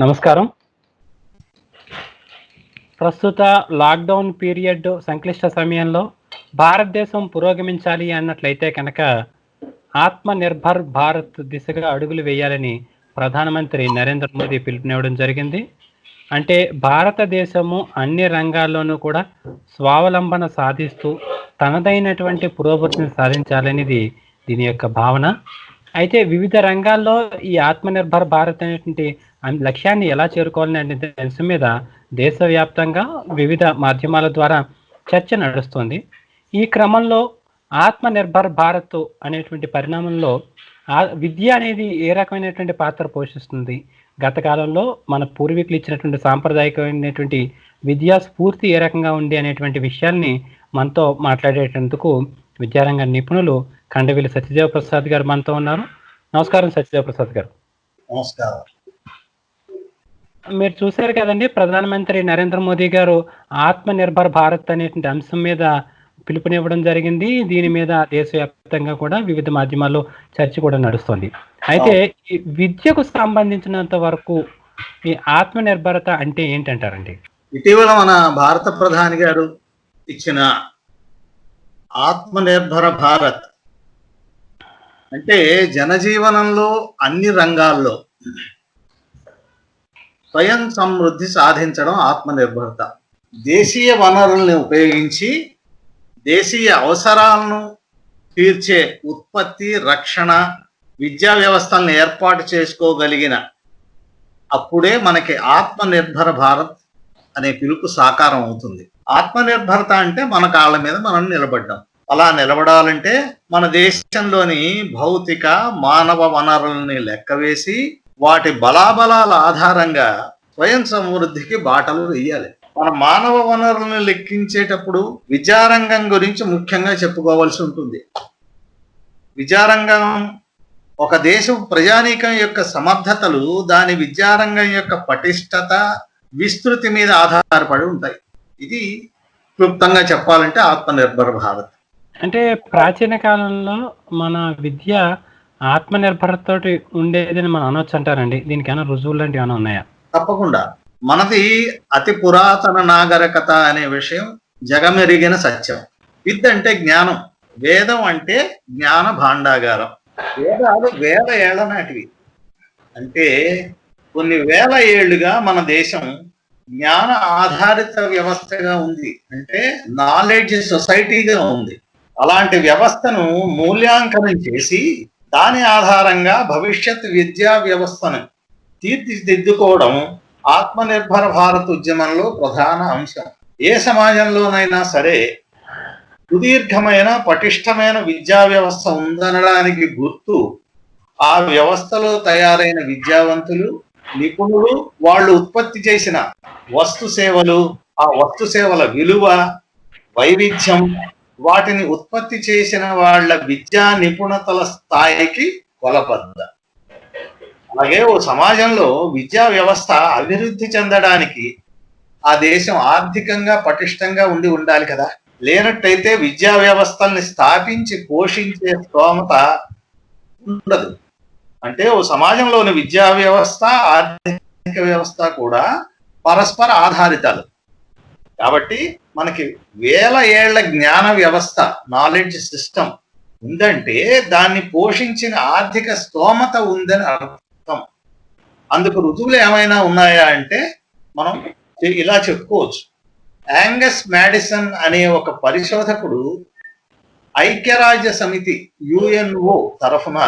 నమస్కారం. ప్రస్తుత lockdown period సంక్లిష్ట సమయంలో భారతదేశం పురోగమించాలి అన్నట్లయితే కనుక ఆత్మ నిర్భర్ భారత్ దిశగా అడుగులు వేయాలని ప్రధానమంత్రి నరేంద్ర మోదీ పిలుపునివ్వడం జరిగింది. అంటే భారతదేశము అన్ని రంగాల్లోనూ కూడా స్వావలంబన సాధిస్తూ తనదైనటువంటి పురోగతిని సాధించాలనేది దీని యొక్క భావన. అయితే వివిధ రంగాల్లో ఈ ఆత్మనిర్భర్ భారత్ అనేటువంటి లక్ష్యాన్ని ఎలా చేరుకోవాలనే అంశం మీద దేశవ్యాప్తంగా వివిధ మాధ్యమాల ద్వారా చర్చ నడుస్తుంది. ఈ క్రమంలో ఆత్మనిర్భర్ భారత్ అనేటువంటి పరిణామంలో విద్య అనేది ఏ రకమైనటువంటి పాత్ర పోషిస్తుంది? గత కాలంలో మన పూర్వీకులు ఇచ్చినటువంటి సాంప్రదాయకమైనటువంటి విద్యా స్ఫూర్తి ఏ రకంగా ఉంది అనేటువంటి విషయాల్ని మనతో మాట్లాడేటందుకు విద్యారంగ నిపుణులు కండవిల్లి సత్యదేవ ప్రసాద్ గారు మనతో ఉన్నారు. నమస్కారం సత్యదేవ ప్రసాద్ గారు. నమస్కారం. మీరు చూశారు కదండి, ప్రధానమంత్రి నరేంద్ర మోదీ గారు ఆత్మనిర్భర్ భారత్ అనేటువంటి అంశం మీద పిలుపునివ్వడం జరిగింది. దీని మీద దేశవ్యాప్తంగా కూడా వివిధ మాధ్యమాల్లో చర్చ కూడా నడుస్తుంది. అయితే ఈ విద్యకు సంబంధించినంత వరకు ఈ ఆత్మనిర్భరత అంటే ఏంటంటారండి? ఇటీవల మన భారత ప్రధాని గారు ఇచ్చిన ఆత్మనిర్భర భారత్ అంటే జనజీవనంలో అన్ని రంగాల్లో స్వయం సమృద్ధి సాధించడం ఆత్మనిర్భరత. దేశీయ వనరుల్ని ఉపయోగించి దేశీయ అవసరాలను తీర్చే ఉత్పత్తి, రక్షణ, విద్యా వ్యవస్థలను ఏర్పాటు చేసుకోగలిగిన అప్పుడే మనకి ఆత్మనిర్భర భారత్ అనే పిలుపు సాకారం అవుతుంది. ఆత్మనిర్భరత అంటే మన కాళ్ళ మీద మనం నిలబడ్డాం. అలా నిలబడాలంటే మన దేశంలోని భౌతిక మానవ వనరుల్ని లెక్కవేసి వాటి బలాబలాల ఆధారంగా స్వయం సమృద్ధికి బాటలు వేయాలి. మన మానవ వనరులను లెక్కించేటప్పుడు విద్యారంగం గురించి ముఖ్యంగా చెప్పుకోవాల్సి ఉంటుంది. విద్యారంగం ఒక దేశం ప్రజానీకం యొక్క సమర్థతలు దాని విద్యారంగం యొక్క పటిష్టత, విస్తృతి మీద ఆధారపడి ఉంటాయి. ఇది క్లుప్తంగా చెప్పాలంటే ఆత్మనిర్భర భారత్. అంటే ప్రాచీన కాలంలో మన విద్య ఆత్మనిర్భరతతోటి ఉండేదని మనం అనొచ్చు అంటారండి. దీనికైనా రుజువులు లాంటివి ఏమైనా ఉన్నాయా? తప్పకుండా. మనది అతి పురాతన నాగరికత అనే విషయం జగమెరిగిన సత్యం. విద్య అంటే జ్ఞానం, వేదం అంటే జ్ఞాన భాండాగారం. వేదాలు వేల ఏళ్ల నాటివి. అంటే కొన్ని వేల ఏళ్లుగా మన దేశం జ్ఞాన ఆధారిత వ్యవస్థగా ఉంది. అంటే నాలెడ్జ్ సొసైటీగా ఉంది. అలాంటి వ్యవస్థను మూల్యాంకనం చేసి దాని ఆధారంగా భవిష్యత్ విద్యా వ్యవస్థను తీర్చిదిద్దుకోవడం ఆత్మనిర్భర భారత్ ఉద్యమంలో ప్రధాన అంశం. ఏ సమాజంలోనైనా సరే సుదీర్ఘమైన పటిష్టమైన విద్యా వ్యవస్థ ఉందనడానికి గుర్తు ఆ వ్యవస్థలో తయారైన విద్యావంతులు, నిపుణులు, వాళ్ళు ఉత్పత్తి చేసిన వస్తు సేవలు, ఆ వస్తు సేవల విలువ, వైవిధ్యం, వాటిని ఉత్పత్తి చేసిన వాళ్ళ విద్యా నిపుణతల స్థాయికి కొలబద్ద. అలాగే ఓ సమాజంలో విద్యా వ్యవస్థ అభివృద్ధి చెందడానికి ఆ దేశం ఆర్థికంగా పటిష్టంగా ఉండాలి కదా. లేనట్టయితే విద్యా వ్యవస్థల్ని స్థాపించి పోషించే స్తోమత ఉండదు. అంటే ఓ సమాజంలోని విద్యా వ్యవస్థ, ఆర్థిక వ్యవస్థ కూడా పరస్పర ఆధారితాలు. కాబట్టి మనకి వేల ఏళ్ల జ్ఞాన వ్యవస్థ, నాలెడ్జ్ సిస్టమ్ ఉందంటే దాన్ని పోషించిన ఆర్థిక స్తోమత ఉందని అర్థం. అందుకు రుజువులు ఏమైనా ఉన్నాయా అంటే మనం ఇలా చెప్పుకోవచ్చు. యాంగస్ మ్యాడిసన్ అనే ఒక పరిశోధకుడు ఐక్యరాజ్య సమితి యుఎన్ఓ తరఫున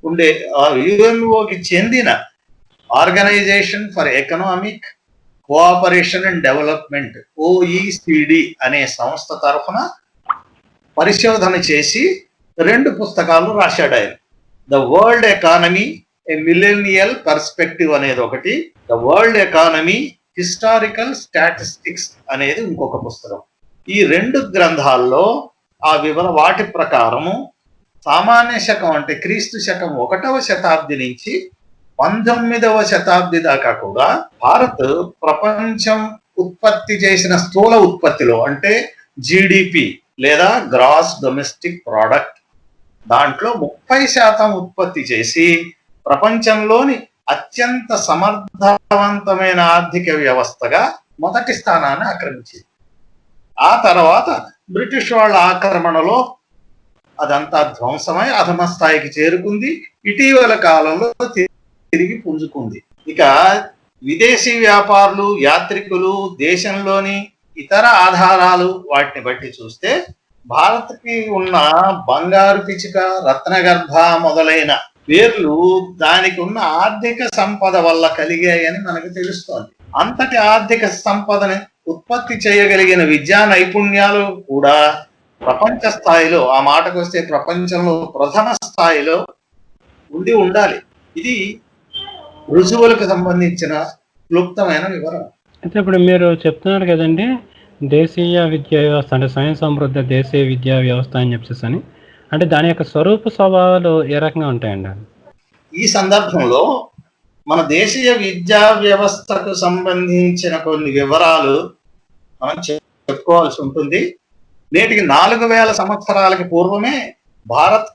ఉండే యుఎన్ఓకి చెందిన organisation for economic cooperation and development OECD అనే సంస్థ తరఫున పరిశోధన చేసి 2 పుస్తకాలు రాశాడు ఆయన. The world economy A millennial perspective అనేది ఒకటి, the world economy historical statistics అనేది ఇంకొక పుస్తకం. ఈ 2 గ్రంథాల్లో వాటి ప్రకారము సామాన్య శకం అంటే క్రీస్తు శకం 1వ శతాబ్ది నుంచి 19వ శతాబ్ది దాకా కూడా భారత్ ప్రపంచం ఉత్పత్తి చేసిన స్థూల ఉత్పత్తిలో అంటే GDP లేదా గ్రాస్ డొమెస్టిక్ ప్రోడక్ట్ దాంట్లో 30% ఉత్పత్తి చేసి ప్రపంచంలోని అత్యంత సమర్థవంతమైన ఆర్థిక వ్యవస్థగా మొదటి స్థానాన్ని ఆక్రమించింది. ఆ తర్వాత బ్రిటిష్ వాళ్ళ ఆక్రమణలో అదంతా ధ్వంసమై అధమ స్థాయికి చేరుకుంది. ఇటీవల కాలంలో తిరిగి పుంజుకుంది. ఇక విదేశీ వ్యాపారులు, యాత్రికులు, దేశంలోని ఇతర ఆధారాలు వాటిని బట్టి చూస్తే భారత్కి ఉన్న బంగారు పిచ్చుక, రత్నగర్భ మొదలైన పేర్లు దానికి ఉన్న ఆర్థిక సంపద వల్ల కలిగాయని మనకు తెలుస్తోంది. అంతటి ఆర్థిక సంపదని ఉత్పత్తి చేయగలిగిన విద్యా నైపుణ్యాలు కూడా ప్రపంచ స్థాయిలో, ఆ మాటకు వస్తే ప్రపంచంలో ప్రథమ స్థాయిలో ఉండాలి. ఇది రుజువులకు సంబంధించిన క్లుప్తమైన వివరణ. అయితే ఇప్పుడు మీరు చెప్తున్నారు కదండి, దేశీయ విద్యా వ్యవస్థ అంటే స్వయం సమృద్ధ దేశీయ విద్యా వ్యవస్థ అని చెప్పేసి అని, అంటే దాని యొక్క స్వరూప స్వభావాలు ఏ రకంగా ఉంటాయండి? ఈ సందర్భంలో మన దేశీయ విద్యా వ్యవస్థకు సంబంధించిన కొన్ని వివరాలు మనం చెప్పుకోవాల్సి ఉంటుంది. నేటికి 4000 సంవత్సరాలకి పూర్వమే భారత్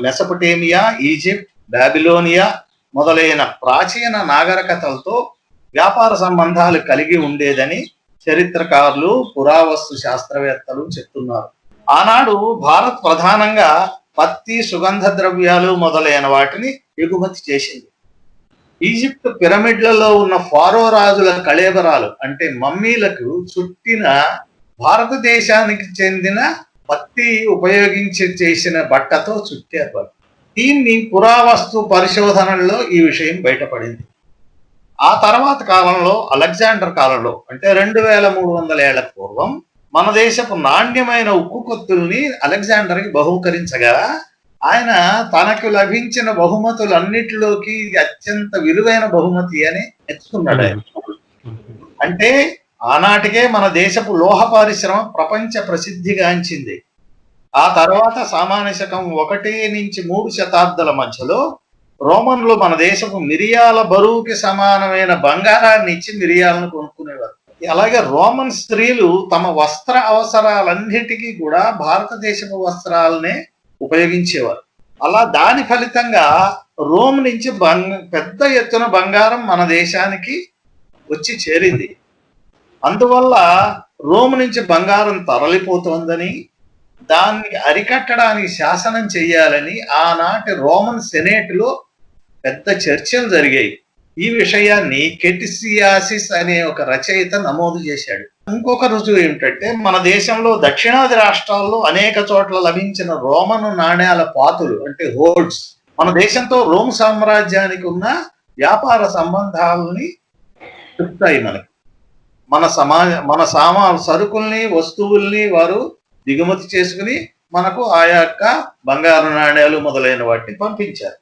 మెసొపొటేమియా, ఈజిప్ట్, బాబిలోనియా మొదలైన ప్రాచీన నాగరికతలతో వ్యాపార సంబంధాలు కలిగి ఉండేదని చరిత్రకారులు, పురావస్తు శాస్త్రవేత్తలు చెప్తున్నారు. ఆనాడు భారత్ ప్రధానంగా పత్తి, సుగంధ ద్రవ్యాలు మొదలైన వాటిని ఎగుమతి చేసింది. ఈజిప్ట్ పిరమిడ్లలో ఉన్న ఫారో రాజుల కళేబరాలు అంటే మమ్మీలకు చుట్టిన భారతదేశానికి చెందిన పత్తి ఉపయోగించి చేసిన బట్టతో చుట్టారు. దీన్ని పురావస్తు పరిశోధనల్లో ఈ విషయం బయటపడింది. ఆ తర్వాత కాలంలో, అలెగ్జాండర్ కాలంలో అంటే 2300 ఏళ్ల పూర్వం మన దేశపు నాణ్యమైన ఉక్కు కొత్తుల్ని అలెగ్జాండర్కి బహూకరించగా ఆయన తనకు లభించిన బహుమతులన్నిటిలోకి అత్యంత విలువైన బహుమతి అని ఎత్తుకున్నాడు ఆయన. అంటే ఆనాటికే మన దేశపు లోహ పరిశ్రమ ప్రపంచ ప్రసిద్ధిగాంచింది. ఆ తర్వాత సామాన్య శకం 1 నుంచి 3 శతాబ్దాల మధ్యలో రోమన్లు మన దేశపు మిరియాల బరువుకి సమానమైన బంగారాన్ని ఇచ్చి మిరియాలను కొనుక్కునేవారు. అలాగే రోమన్ స్త్రీలు తమ వస్త్ర అవసరాలన్నిటికీ కూడా భారతదేశపు వస్త్రాలనే ఉపయోగించేవారు. అలా దాని ఫలితంగా రోమ్ నుంచి పెద్ద ఎత్తున బంగారం మన దేశానికి వచ్చి చేరింది. అందువల్ల రోమ్ నుంచి బంగారం తరలిపోతోందని, దాన్ని అరికట్టడానికి శాసనం చేయాలని ఆనాటి రోమన్ సెనేట్లో పెద్ద చర్చలు జరిగాయి. ఈ విషయాన్ని కెటిసియాసిస్ అనే ఒక రచయిత నమోదు చేశాడు. ఇంకొక రుజువు ఏమిటంటే, మన దేశంలో దక్షిణాది రాష్ట్రాల్లో అనేక చోట్ల లభించిన రోమను నాణ్యాల పాతులు అంటే హోల్డ్స్ మన దేశంతో రోమ్ సామ్రాజ్యానికి ఉన్న వ్యాపార సంబంధాలని చెప్తాయి. మన సరుకుల్ని, వస్తువుల్ని వారు దిగుమతి చేసుకుని మనకు ఆయా యొక్క బంగారు నాణ్యాలు మొదలైన వాటిని పంపించారు.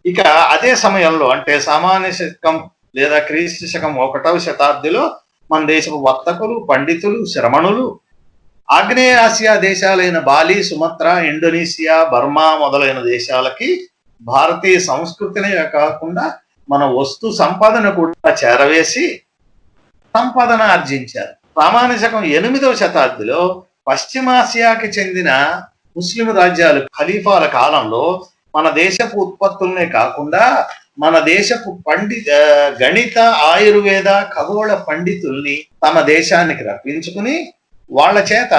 ఇక అదే సమయంలో అంటే సామాన్య శకం లేదా క్రీస్తు శకం 1వ శతాబ్దిలో మన దేశపు వర్తకులు, పండితులు, శ్రమణులు ఆగ్నేయ ఆసియా దేశాలైన బాలి, సుమత్ర, ఇండోనేషియా, బర్మా మొదలైన దేశాలకి భారతీయ సంస్కృతిని కాకుండా మన వస్తు సంపదను కూడా చేరవేసి సంపదన ఆర్జించారు. సామాన్య శకం 8వ శతాబ్దిలో పశ్చిమాసియాకి చెందిన ముస్లిం రాజ్యాలు ఖలీఫాల కాలంలో మన దేశపు ఉత్పత్తులనే కాకుండా మన దేశపు గణిత, ఆయుర్వేద, ఖగోళ పండితుల్ని తమ దేశానికి రప్పించుకుని వాళ్ళ చేత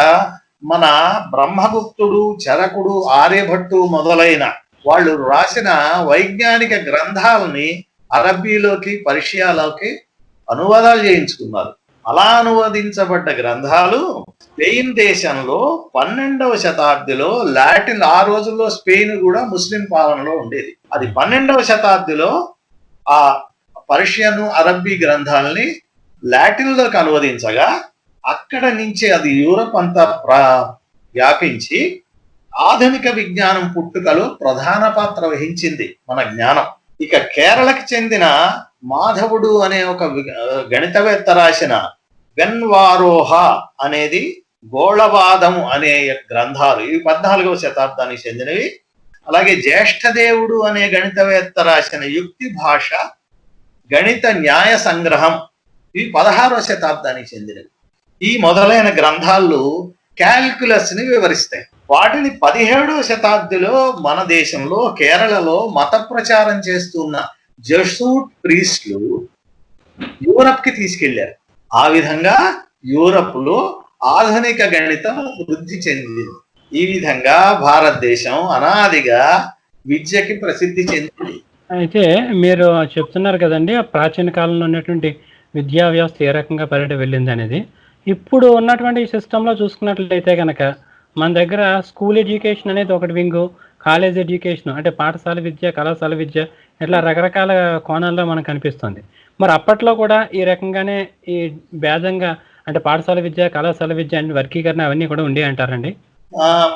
మన బ్రహ్మగుప్తుడు, చరకుడు, ఆర్యభట్టు మొదలైన వాళ్ళు రాసిన వైజ్ఞానిక గ్రంథాలని అరబ్బీలోకి, పర్షియాలోకి అనువాదాలు చేయించుకున్నారు. అలా అనువదించబడ్డ గ్రంథాలు స్పెయిన్ దేశంలో 12వ శతాబ్దిలో లాటిన్, ఆ రోజుల్లో స్పెయిన్ కూడా ముస్లిం పాలనలో ఉండేది. అది 12వ శతాబ్దిలో ఆ పర్షియన్, అరబ్బీ గ్రంథాలని లాటిన్లోకి అనువదించగా అక్కడ నుంచి అది యూరప్ అంతా వ్యాపించి ఆధునిక విజ్ఞానం పుట్టుకలో ప్రధాన పాత్ర వహించింది మన జ్ఞానం. ఇక కేరళకి చెందిన మాధవుడు అనే ఒక గణితవేత్త రాసిన వెన్వారోహ అనేది గోళవాదము అనే గ్రంథాలు, ఇవి 14వ శతాబ్దానికి చెందినవి. అలాగే జ్యేష్ఠదేవుడు అనే గణితవేత్త రాసిన యుక్తి భాష, గణిత న్యాయ సంగ్రహం, ఇవి 16వ శతాబ్దానికి చెందినవి. ఈ మొదలైన గ్రంథాలు క్యాల్కులస్ ని వివరిస్తాయి. వాటిని 17వ శతాబ్దిలో మన దేశంలో కేరళలో మత ప్రచారం చేస్తున్న జెసూట్ ప్రీస్టులు యూరప్ కి తీసుకెళ్లారు. ఆ విధంగా యూరప్ లో ఆధునిక గణితం వృద్ధి చెందింది. ఈ విధంగా భారతదేశం అనాదిగా విద్యకి ప్రసిద్ధి చెందింది. అయితే మీరు చెప్తున్నారు కదండి, ఆ ప్రాచీన కాలంలో ఉన్నటువంటి విద్యా వ్యవస్థ ఏ రకంగా పరిడి వెళ్ళింది అనేది. ఇప్పుడు ఉన్నటువంటి సిస్టంలో చూసుకున్నట్లయితే కనుక మన దగ్గర స్కూల్ ఎడ్యుకేషన్ అనేది ఒకటి వింగు, కాలేజ్ ఎడ్యుకేషన్ అంటే పాఠశాల విద్య, కళాశాల విద్య, ఇట్లా రకరకాల కోణాల్లో మనకు కనిపిస్తుంది. మరి అప్పట్లో కూడా ఈ రకంగానే ఈ భేదంగా అంటే పాఠశాల విద్య, కళాశాల విద్య అనే వర్గీకరణ అవన్నీ కూడా ఉండే అంటారండి?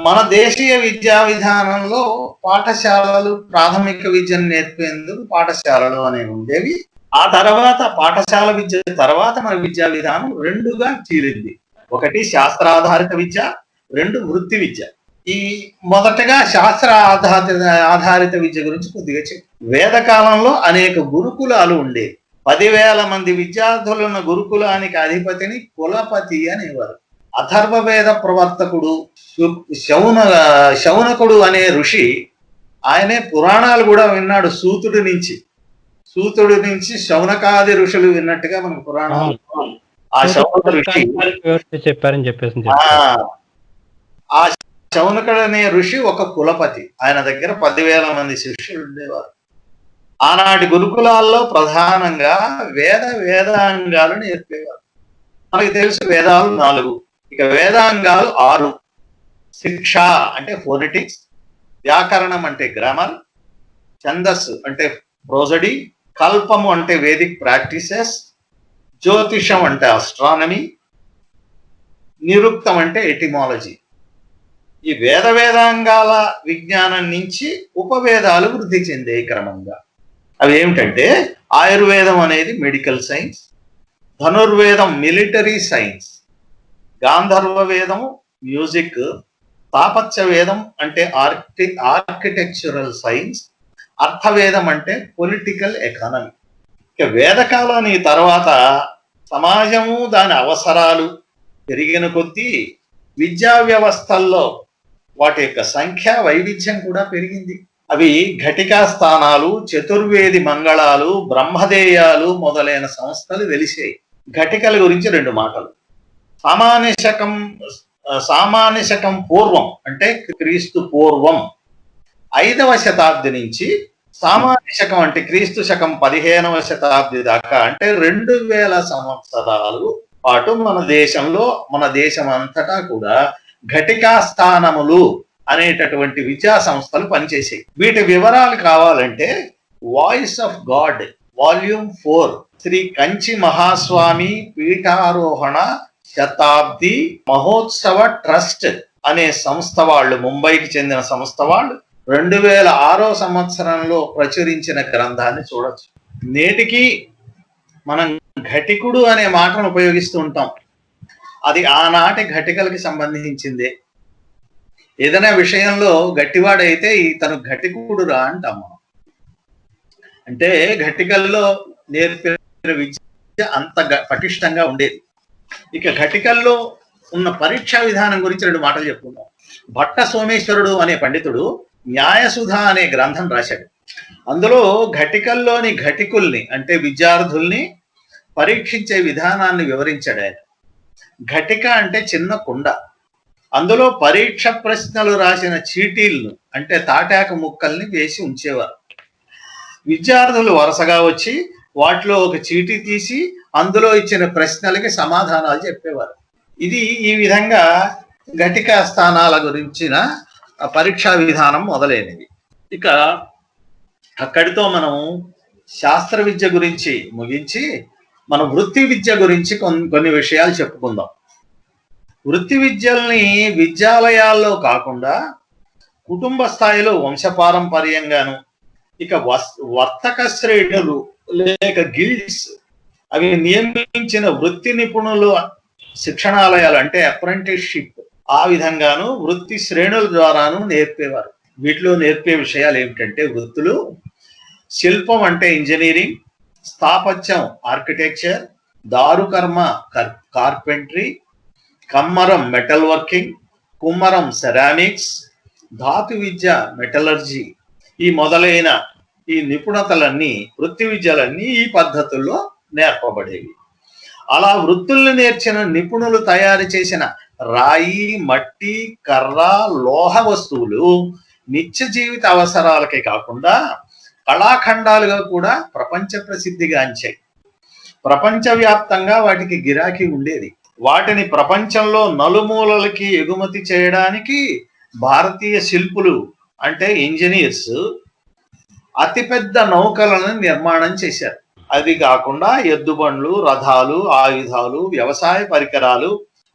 మన దేశీయ విద్యా విధానంలో పాఠశాలలు, ప్రాథమిక విద్యను నేర్పేందుకు పాఠశాలలు అనేవి ఉండేవి. ఆ తర్వాత పాఠశాల విద్య తర్వాత మన విద్యా విధానం రెండుగా చీలింది. ఒకటి శాస్త్రాధారిత విద్య, రెండు వృత్తి విద్య. ఈ మొదటగా శాస్త్ర ఆధారిత విద్య గురించి కొద్దిగా వేదకాలంలో అనేక గురుకులాలు ఉండేవి. 10,000 మంది విద్యార్థులున్న గురుకులానికి అధిపతిని కులపతి అనేవారు. అథర్వవేద ప్రవర్తకుడు శౌనకుడు అనే ఋషి, ఆయనే పురాణాలు కూడా విన్నాడు సూతుడి నుంచి శౌనకాది ఋషులు విన్నట్టుగా మనకు పురాణాలు. ఆ శౌనక ఋషి చెప్పారని చెప్పేసి ఆ శౌనకుడు అనే ఋషి ఒక కులపతి. ఆయన దగ్గర 10,000 మంది శిష్యులు ఉండేవారు. ఆనాటి గురుకులాల్లో ప్రధానంగా వేదాంగాలు నేర్పేవారు. మనకి తెలుసు వేదాలు 4, ఇక వేదాంగాలు 6. శిక్ష అంటే ఫోనెటిక్స్, వ్యాకరణం అంటే గ్రామర్, ఛందస్సు అంటే ప్రోజడీ, కల్పము అంటే వేదిక్ ప్రాక్టీసెస్, జ్యోతిషం అంటే ఆస్ట్రానమీ, నిరుక్తం అంటే ఎటిమాలజీ. ఈ వేదాంగాల విజ్ఞానం నుంచి ఉపవేదాలు వృద్ధి చెందే క్రమంగా. అవి ఏమిటంటే ఆయుర్వేదం అనేది మెడికల్ సైన్స్, ధనుర్వేదం మిలిటరీ సైన్స్, గాంధర్వ వేదం మ్యూజిక్, తాపత్య వేదం అంటే ఆర్కిటెక్చరల్ సైన్స్, అర్థవేదం అంటే పొలిటికల్ ఎకానమీ. ఇక వేదకాలానికి తర్వాత సమాజము దాని అవసరాలు పెరిగిన కొద్దీ విద్యా వ్యవస్థల్లో వాటి యొక్క సంఖ్య వైవిధ్యం కూడా పెరిగింది. అవి ఘటికా స్థానాలు, చతుర్వేది మంగళాలు, బ్రహ్మదేయాలు మొదలైన సంస్థలు వెలిసాయి. ఘటికల గురించి 2 మాటలు. సామాన్య శకం పూర్వం అంటే క్రీస్తు పూర్వం 5వ శతాబ్ది నుంచి సామాన్య శకం అంటే క్రీస్తు శకం 15వ శతాబ్ది దాకా అంటే 2000 సంవత్సరాలు పాటు మన దేశం అంతటా కూడా ఘటికా స్థానములు అనేటటువంటి విద్యా సంస్థలు పనిచేసాయి. వీటి వివరాలు కావాలంటే voice of God volume 4 Sri Kanchi Mahaswami పీఠారోహణ శతాబ్ది మహోత్సవ ట్రస్ట్ అనే సంస్థ వాళ్ళు, ముంబైకి చెందిన సంస్థ వాళ్ళు 2006వ సంవత్సరంలో ప్రచురించిన గ్రంథాన్ని చూడొచ్చు. నేటికి మనం ఘటికుడు అనే మాటను ఉపయోగిస్తూ ఉంటాం. అది ఆనాటి ఘటికలకి సంబంధించిందే. ఏదైనా విషయంలో గట్టివాడైతే తను ఘటికుడు రా అంటాం మనం. అంటే ఘటికల్లో నేర్పిన విద్య అంత పటిష్టంగా ఉండేది. ఇక ఘటికల్లో ఉన్న పరీక్షా విధానం గురించి 2 మాటలు చెప్పుకుందాం. భట్ట సోమేశ్వరుడు అనే పండితుడు న్యాయసుధ అనే గ్రంథం రాశాడు. అందులో ఘటికల్లోని ఘటికుల్ని అంటే విద్యార్థుల్ని పరీక్షించే విధానాన్ని వివరించాడు ఆయన. ఘటిక అంటే చిన్న కుండ, అందులో పరీక్ష ప్రశ్నలు రాసిన చీటీలను అంటే తాటాకు ముక్కల్ని వేసి ఉంచేవారు. విద్యార్థులు వరుసగా వచ్చి వాటిలో ఒక చీటీ తీసి అందులో ఇచ్చిన ప్రశ్నలకి సమాధానాలు చెప్పేవారు. ఇది ఈ విధంగా ఘటికా స్థానాల గురించిన పరీక్షా విధానం మొదలైనవి. ఇక అక్కడితో మనం శాస్త్ర విద్య గురించి ముగించి మన వృత్తి విద్య గురించి కొన్ని విషయాలు చెప్పుకుందాం. వృత్తి విద్యల్ని విద్యాలయాల్లో కాకుండా కుటుంబ స్థాయిలో వంశపారంపర్యంగాను, ఇక వర్తక శ్రేణులు లేక గిల్డ్స్ అవి నియమించిన వృత్తి నిపుణులు శిక్షణాలయాలు అంటే అప్రెంటిస్షిప్, ఆ విధంగాను వృత్తి శ్రేణుల ద్వారాను నేర్పేవారు. వీటిలో నేర్పే విషయాలు ఏమిటంటే వృత్తులు: శిల్పం అంటే ఇంజనీరింగ్, స్థాపత్యం ఆర్కిటెక్చర్, దారుకర్మ కార్పెంట్రీ, కమ్మరం మెటల్ వర్కింగ్, కుమ్మరం సెరామిక్స్, ధాతు విద్య మెటలర్జీ, ఈ మొదలైన ఈ నిపుణతలన్నీ, వృత్తి విద్యలన్నీ ఈ పద్ధతుల్లో నేర్పబడేవి. అలా వృత్తుల్ని నేర్చిన నిపుణులు తయారు చేసిన రాయి, మట్టి, కర్ర, లోహ వస్తువులు నిత్య జీవిత అవసరాలకే కాకుండా కళాఖండాలుగా కూడా ప్రపంచ ప్రసిద్ధిగాంచాయి. ప్రపంచవ్యాప్తంగా వాటికి గిరాకీ ఉండేది. వాటిని ప్రపంచంలో నలుమూలలకి ఎగుమతి చేయడానికి భారతీయ శిల్పులు అంటే ఇంజనీర్స్ అతిపెద్ద నౌకలను నిర్మాణం చేశారు. అది కాకుండా ఎద్దుబండ్లు, రథాలు, ఆయుధాలు, వ్యవసాయ పరికరాలు,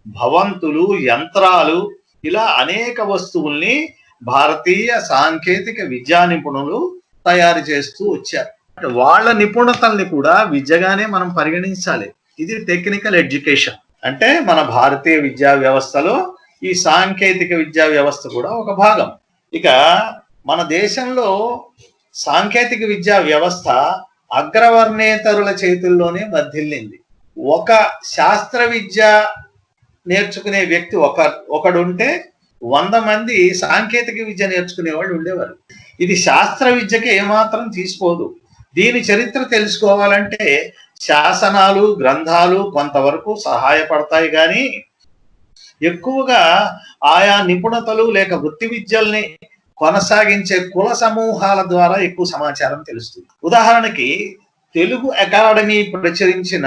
భవంతులు, యంత్రాలు, ఇలా అనేక వస్తువుల్ని భారతీయ సాంకేతిక విద్యా నిపుణులు తయారు చేస్తూ వచ్చారు. వాళ్ళ నిపుణతల్ని కూడా విద్యగానే మనం పరిగణించాలి. ఇది టెక్నికల్ ఎడ్యుకేషన్. అంటే మన భారతీయ విద్యా వ్యవస్థలో ఈ సాంకేతిక విద్యా వ్యవస్థ కూడా ఒక భాగం. ఇక మన దేశంలో సాంకేతిక విద్యా వ్యవస్థ అగ్రవర్ణేతరుల చేతుల్లోనే వర్ధిల్లింది. ఒక శాస్త్ర విద్య నేర్చుకునే వ్యక్తి ఒకడుంటే 100 మంది సాంకేతిక విద్య నేర్చుకునే వాళ్ళు ఉండేవారు. ఇది శాస్త్ర విద్యకి ఏమాత్రం తీసుకోదు. దీని చరిత్ర తెలుసుకోవాలంటే శాసనాలు, గ్రంథాలు కొంతవరకు సహాయపడతాయి, కానీ ఎక్కువగా ఆయా నిపుణతలు లేక వృత్తి విద్యల్ని కొనసాగించే కుల సమూహాల ద్వారా ఎక్కువ సమాచారం తెలుస్తుంది. ఉదాహరణకి తెలుగు అకాడమీ ప్రచురించిన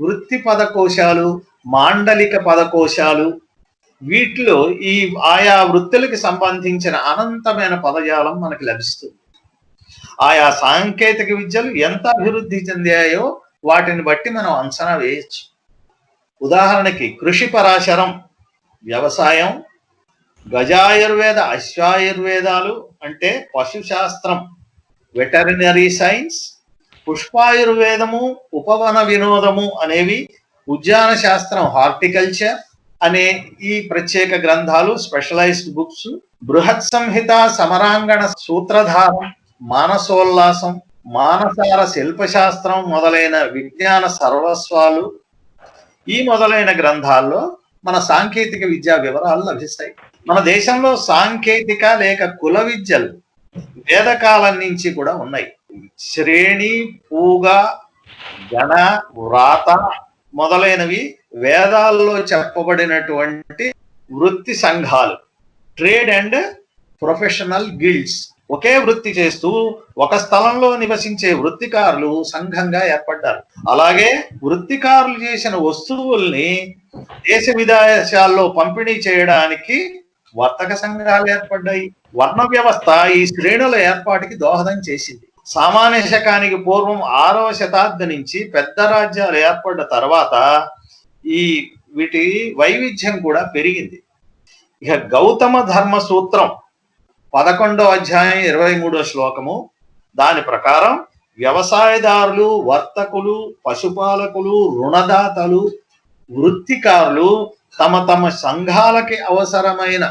వృత్తి పదకోశాలు, మాండలిక పదకోశాలు, వీటిలో ఈ ఆయా వృత్తులకి సంబంధించిన అనంతమైన పదజాలం మనకి లభిస్తుంది. ఆయా సాంకేతిక విద్యలు ఎంత అభివృద్ధి చెందాయో వాటిని బట్టి మనం అంచనా వేయచ్చు. ఉదాహరణకి కృషి పరాశరం వ్యవసాయం, గజాయుర్వేద అశ్వాయుర్వేదాలు అంటే పశుశాస్త్రం వెటరినరీ సైన్స్, పుష్పాయుర్వేదము ఉపవన వినోదము అనేవి ఉద్యాన శాస్త్రం హార్టికల్చర్ అనే ఈ ప్రత్యేక గ్రంథాలు స్పెషలైజ్డ్ బుక్స్, బృహత్ సంహిత సమరాంగణ సూత్రధారం, మానసోల్లాసం, మానసార శిల్పశాస్త్రం మొదలైన విజ్ఞాన సర్వస్వాలు, ఈ మొదలైన గ్రంథాల్లో మన సాంకేతిక విద్యా వివరాలు లభిస్తాయి. మన దేశంలో సాంకేతిక లేక కుల విద్యలు వేదకాలం నుంచి కూడా ఉన్నాయి. శ్రేణి, పూగ, గణ, వ్రాత మొదలైనవి వేదాల్లో చెప్పబడినటువంటి వృత్తి సంఘాలు, ట్రేడ్ అండ్ ప్రొఫెషనల్ గిల్డ్స్. ఒకే వృత్తి చేస్తూ ఒక స్థలంలో నివసించే వృత్తికారులు సంఘంగా ఏర్పడ్డారు. అలాగే వృత్తికారులు చేసిన వస్తువుల్ని దేశ విదేశాల్లో పంపిణీ చేయడానికి వర్తక సంఘాలు ఏర్పడ్డాయి. వర్ణ వ్యవస్థ ఈ శ్రేణుల ఏర్పాటుకి దోహదం చేసింది. సామాన్య శకానికి పూర్వం 6వ శతాబ్దం నుంచి పెద్ద రాజ్యాలు ఏర్పడ్డ తర్వాత ఈ వీటి వైవిధ్యం కూడా పెరిగింది. ఇక గౌతమ ధర్మ సూత్రం 11వ అధ్యాయం 23వ శ్లోకము, దాని ప్రకారం వ్యవసాయదారులు, వర్తకులు, పశుపాలకులు, రుణదాతలు, వృత్తికారులు తమ తమ సంఘాలకి అవసరమైన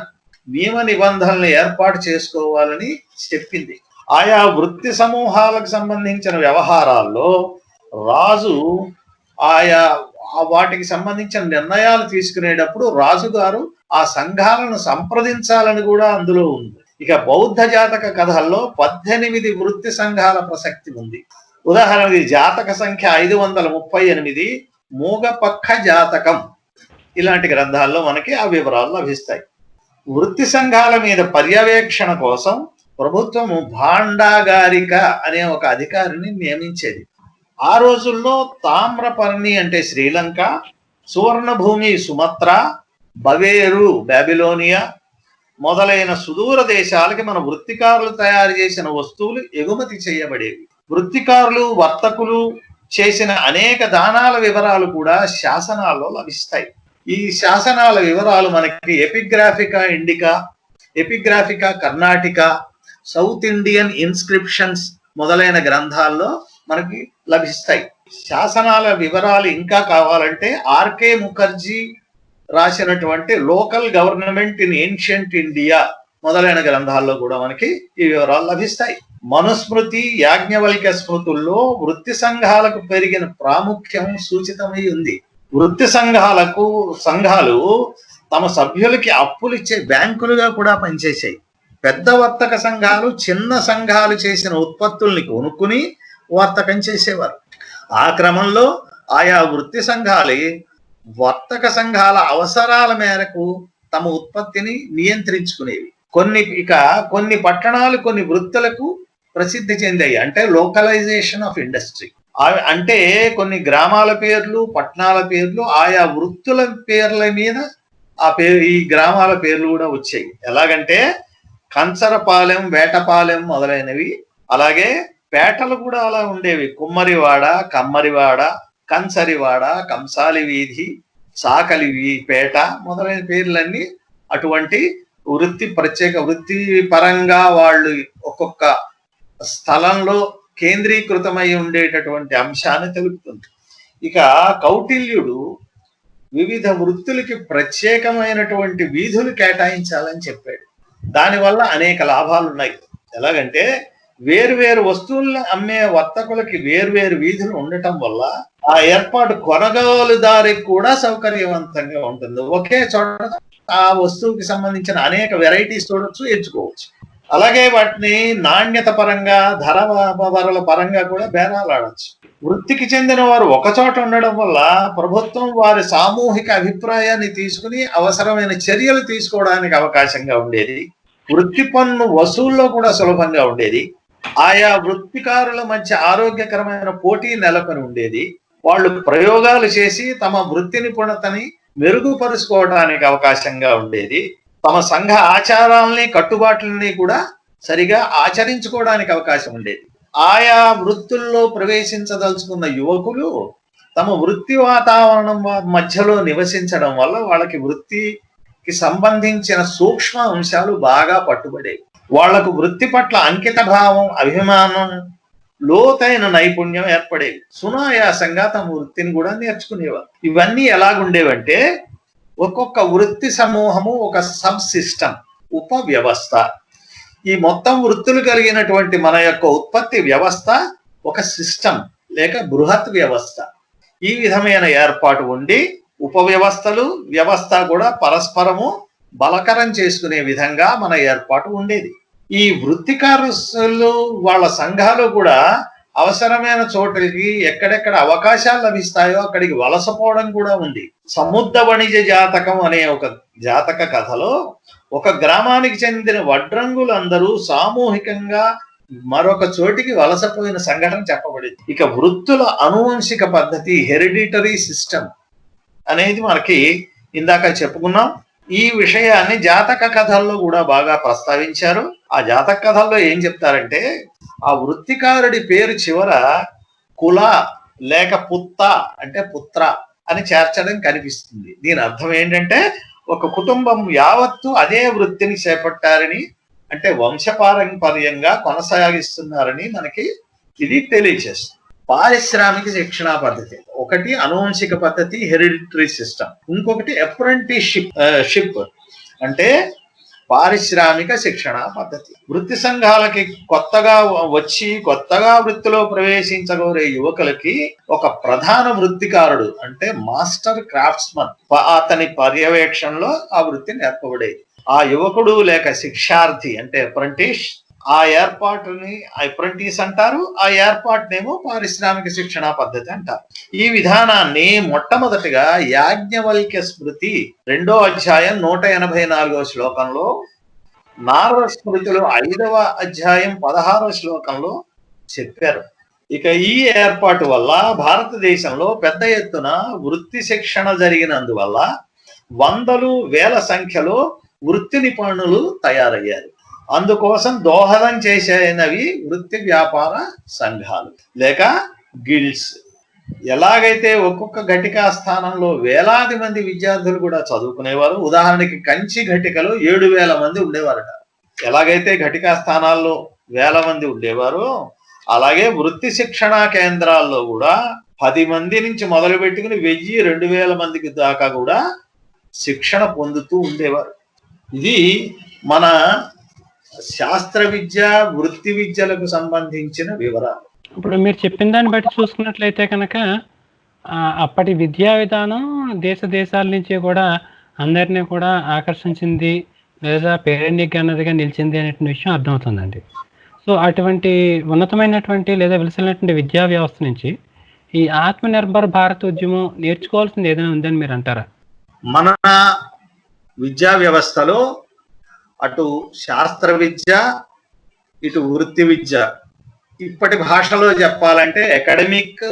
నియమ నిబంధనలు ఏర్పాటు చేసుకోవాలని చెప్పింది. ఆయా వృత్తి సమూహాలకు సంబంధించిన వ్యవహారాల్లో రాజు ఆయా వాటికి సంబంధించిన నిర్ణయాలు తీసుకునేటప్పుడు రాజుగారు ఆ సంఘాలను సంప్రదించాలని కూడా అందులో ఉంది. ఇక బౌద్ధ జాతక కథల్లో 18 వృత్తి సంఘాల ప్రసక్తి ఉంది. ఉదాహరణకి జాతక సంఖ్య 538 మూగపక్క జాతకం ఇలాంటి గ్రంథాల్లో మనకి ఆ వివరాలు లభిస్తాయి. వృత్తి సంఘాల మీద పర్యవేక్షణ కోసం ప్రభుత్వము భాండాగారిక అనే ఒక అధికారిని నియమించేది. ఆ రోజుల్లో తామ్రపర్ణి అంటే శ్రీలంక, సువర్ణభూమి సుమత్ర, బవేరు బాబిలోనియా మొదలైన సుదూర దేశాలకి మన వృత్తికారులు తయారు చేసిన వస్తువులు ఎగుమతి చేయబడేవి. వృత్తికారులు, వర్తకులు చేసిన అనేక దానాల వివరాలు కూడా శాసనాల్లో లభిస్తాయి. ఈ శాసనాల వివరాలు మనకి ఎపిగ్రాఫికా ఇండికా, ఎపిగ్రాఫికా కర్ణాటికా, సౌత్ ఇండియన్ ఇన్స్క్రిప్షన్స్ మొదలైన గ్రంథాల్లో మనకి లభిస్తాయి. శాసనాల వివరాలు ఇంకా కావాలంటే ఆర్కే ముఖర్జీ రాసినటువంటి local government in ancient India మొదలైన గ్రంథాల్లో కూడా మనకి ఈ వివరాలు లభిస్తాయి. మనుస్మృతి, యాజ్ఞవల్క్య స్మృతుల్లో వృత్తి సంఘాలకు పెరిగిన ప్రాముఖ్యం సూచితమై ఉంది. వృత్తి సంఘాలు తమ సభ్యులకి అప్పులు ఇచ్చే బ్యాంకులుగా కూడా పనిచేశాయి. పెద్ద వర్తక సంఘాలు చిన్న సంఘాలు చేసిన ఉత్పత్తుల్ని కొనుక్కుని వర్తకం చేసేవారు. ఆ క్రమంలో ఆయా వృత్తి సంఘాలే వర్తక సంఘాల అవసరాల మేరకు తమ ఉత్పత్తిని నియంత్రించుకునేవి. కొన్ని పట్టణాలు కొన్ని వృత్తులకు ప్రసిద్ధి చెందాయి. అంటే లోకలైజేషన్ ఆఫ్ ఇండస్ట్రీ. అంటే కొన్ని గ్రామాల పేర్లు, పట్టణాల పేర్లు, ఆయా వృత్తుల పేర్ల మీద ఈ గ్రామాల పేర్లు కూడా వచ్చాయి. ఎలాగంటే కంచరపాలెం, వేటపాలెం మొదలైనవి. అలాగే పేటలు కూడా అలా ఉండేవి. కుమ్మరివాడ, కమ్మరివాడ, కంచరివాడ, కంసాలి వీధి, సాకలి పేట మొదలైన పేర్లన్నీ అటువంటి వృత్తి పరంగా వాళ్ళు ఒక్కొక్క స్థలంలో కేంద్రీకృతమై ఉండేటటువంటి అంశాన్ని తెలుపుతుంది. ఇక కౌటిల్యుడు వివిధ వృత్తులకి ప్రత్యేకమైనటువంటి వీధులు కేటాయించాలని చెప్పాడు. దానివల్ల అనేక లాభాలు ఉన్నాయి. ఎలాగంటే వేరువేరు వస్తువులను అమ్మే వర్తకులకి వేరువేరు వీధులు ఉండటం వల్ల ఆ ఏర్పాటు కొనుగోలుదారికి కూడా సౌకర్యవంతంగా ఉంటుంది. ఒకే చోట ఆ వస్తువుకి సంబంధించిన అనేక వెరైటీస్ చూడొచ్చు, ఎంచుకోవచ్చు. అలాగే వాటిని నాణ్యత పరంగా, ధరల పరంగా కూడా బేరాలాడచ్చు. వృత్తికి చెందిన వారు ఒక చోట ఉండడం వల్ల ప్రభుత్వం వారి సామూహిక అభిప్రాయాన్ని తీసుకుని అవసరమైన చర్యలు తీసుకోవడానికి అవకాశంగా ఉండేది. వృత్తి పన్ను వసూల్లో కూడా సులభంగా ఉండేది. ఆయా వృత్తికారుల మధ్య ఆరోగ్యకరమైన పోటీ నెలకొని ఉండేది. వాళ్ళు ప్రయోగాలు చేసి తమ వృత్తి నిపుణతని మెరుగుపరుచుకోవడానికి అవకాశంగా ఉండేది. తమ సంఘ ఆచారాలని, కట్టుబాట్లని కూడా సరిగా ఆచరించుకోవడానికి అవకాశం ఉండేది. ఆయా వృత్తుల్లో ప్రవేశించదలుచుకున్న యువకులు తమ వృత్తి వాతావరణం మధ్యలో నివసించడం వల్ల వాళ్ళకి వృత్తికి సంబంధించిన సూక్ష్మ అంశాలు బాగా పట్టుబడేవి. వాళ్లకు వృత్తి పట్ల అంకిత భావం, అభిమానం, లోతైన నైపుణ్యం ఏర్పడేవి. సునాయాసంగా తమ వృత్తిని కూడా నేర్చుకునేవారు. ఇవన్నీ ఎలాగుండేవంటే ఒక్కొక్క వృత్తి సమూహము ఒక సబ్ సిస్టమ్, ఉప వ్యవస్థ. ఈ మొత్తం వృత్తులు కలిగినటువంటి మన యొక్క ఉత్పత్తి వ్యవస్థ ఒక సిస్టమ్ లేక బృహత్ వ్యవస్థ. ఈ విధమైన ఏర్పాటు ఉండి ఉపవ్యవస్థలు, వ్యవస్థ కూడా పరస్పరము బలకరం చేసుకునే విధంగా మన ఏర్పాటు ఉండేది. ఈ వృత్తికారులు వాళ్ళ సంఘాలు కూడా అవసరమైన చోటుకి ఎక్కడెక్కడ అవకాశాలు లభిస్తాయో అక్కడికి వలసపోవడం కూడా ఉంది. సముద్ర వాణిజ్య జాతకం అనే ఒక జాతక కథలో ఒక గ్రామానికి చెందిన వడ్రంగులందరూ సామూహికంగా మరొక చోటికి వలసపోయిన సంఘటన చెప్పబడింది. ఇక వృత్తుల అనువంశిక పద్ధతి, హెరిడిటరీ సిస్టమ్ అనేది మనకి ఇందాక చెప్పుకున్నాం. ఈ విషయాన్ని జాతక కథల్లో కూడా బాగా ప్రస్తావించారు. ఆ జాతక కథల్లో ఏం చెప్తారంటే ఆ వృత్తికారుడి పేరు చివర కుల లేక పుత్త అంటే పుత్ర అని చేర్చడం కనిపిస్తుంది. దీని అర్థం ఏంటంటే ఒక కుటుంబం యావత్తు అదే వృత్తిని చేపట్టారని, అంటే వంశపారంపర్యంగా కొనసాగిస్తున్నారని మనకి ఇది తెలియజేస్తుంది. పారిశ్రామిక శిక్షణా పద్ధతి ఒకటి, అనువంశిక పద్ధతి హెరిడిటరీ సిస్టమ్. ఇంకొకటి అప్రెంటిస్షిప్ అంటే పారిశ్రామిక శిక్షణ పద్ధతి. వృత్తి సంఘాలకి కొత్తగా వృత్తిలో ప్రవేశించగోరే యువకులకి ఒక ప్రధాన వృత్తికారుడు అంటే మాస్టర్ క్రాఫ్ట్స్మన్ అతని పర్యవేక్షణలో ఆ వృత్తి నేర్పబడేది. ఆ యువకుడు లేక శిక్షార్థి అంటే అప్రెంటిస్, ఆ ఏర్పాటుని అప్రెంటిస్ అంటారు. ఆ ఏర్పాటునేమో పారిశ్రామిక శిక్షణా పద్ధతి అంటారు. ఈ విధానాన్ని మొట్టమొదటిగా యాజ్ఞవల్క్య స్మృతి 2వ అధ్యాయం 184వ శ్లోకంలో, నారద స్మృతిలో 5వ అధ్యాయం 16వ శ్లోకంలో చెప్పారు. ఇక ఈ ఏర్పాటు వల్ల భారతదేశంలో పెద్ద ఎత్తున వృత్తి శిక్షణ జరిగినందువల్ల వందలు వేల సంఖ్యలో వృత్తి నిపుణులు తయారయ్యారు. అందుకోసం దోహదం చేసేనవి వృత్తి వ్యాపార సంఘాలు లేక గిల్డ్స్. ఎలాగైతే ఒక్కొక్క ఘటికా స్థానంలో వేలాది మంది విద్యార్థులు కూడా చదువుకునేవారు. ఉదాహరణకి కంచి ఘటికలో 7,000 మంది ఉండేవారట. ఎలాగైతే ఘటికా స్థానాల్లో 1,000 మంది ఉండేవారు, అలాగే వృత్తి శిక్షణా కేంద్రాల్లో కూడా 10 మంది నుంచి మొదలు పెట్టుకుని 1,000-2,000 మందికి దాకా కూడా శిక్షణ పొందుతూ ఉండేవారు. ఇది మన శాస్త్ర విద్య, వృత్తి విద్యలకు సంబంధించిన వివరాలు. ఇప్పుడు మీరు చెప్పిన దాన్ని బట్టి చూసుకున్నట్లయితే కనుక అప్పటి విద్యా విధానం దేశాల నుంచి కూడా అందరినీ కూడా ఆకర్షించింది. లేదా పేరెన్నిక అన్నదిగా నిలిచింది అనేటువంటి విషయం అర్థమవుతుందండి. సో, అటువంటి ఉన్నతమైనటువంటి లేదా విలసిల్లినటువంటి విద్యా వ్యవస్థ నుంచి ఈ ఆత్మనిర్భర్ భారత్ ఉద్యమం నేర్చుకోవాల్సింది ఏదైనా ఉందని మీరంటారా? మన విద్యా వ్యవస్థలో అటు శాస్త్ర విద్య, ఇటు వృత్తి విద్య, ఇప్పటి భాషలో చెప్పాలంటే academic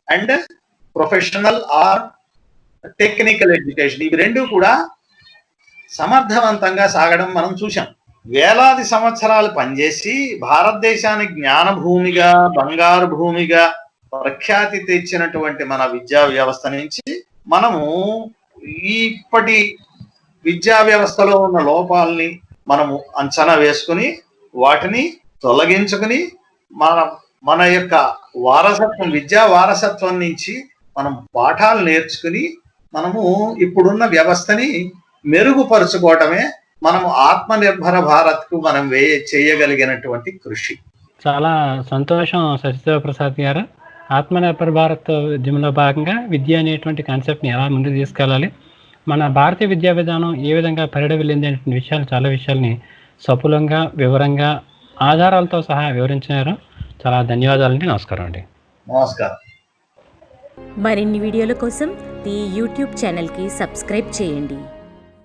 and professional are technical education, ఇవి రెండు కూడా సమర్థవంతంగా సాగడం మనం చూసాం. వేలాది సంవత్సరాలు పనిచేసి భారతదేశాన్ని జ్ఞాన భూమిగా, బంగారు భూమిగా ప్రఖ్యాతి తెచ్చినటువంటి మన విద్యా వ్యవస్థ నుంచి మనము ఇప్పటి విద్యా వ్యవస్థలో ఉన్న లోపాలని మనము అంచనా వేసుకుని వాటిని తొలగించుకుని మన యొక్క వారసత్వం, విద్యా వారసత్వం నుంచి మనం పాఠాలు నేర్చుకుని మనము ఇప్పుడున్న వ్యవస్థని మెరుగుపరుచుకోవటమే మనము ఆత్మనిర్భర భారత్కు మనం చేయగలిగినటువంటి కృషి. చాలా సంతోషం సత్యదేవ ప్రసాద్ గారు. ఆత్మనిర్భర్ భారత్ ఉద్యమంలో భాగంగా విద్య అనేటువంటి కాన్సెప్ట్ని ఎలా ముందుకు తీసుకెళ్ళాలి, మన భారతీయ విద్యా విధానం ఏ విధంగా పరిడవిల్లింది అనేటువంటి విషయాలు, చాలా విషయాల్ని సపులంగా, వివరంగా, ఆధారాలతో సహా వివరించారు. చాలా ధన్యవాదాలండి. నమస్కారం అండి. నమస్కారం. మరిన్ని వీడియోల కోసం ఈ యూట్యూబ్ ఛానల్కి సబ్స్క్రైబ్ చేయండి.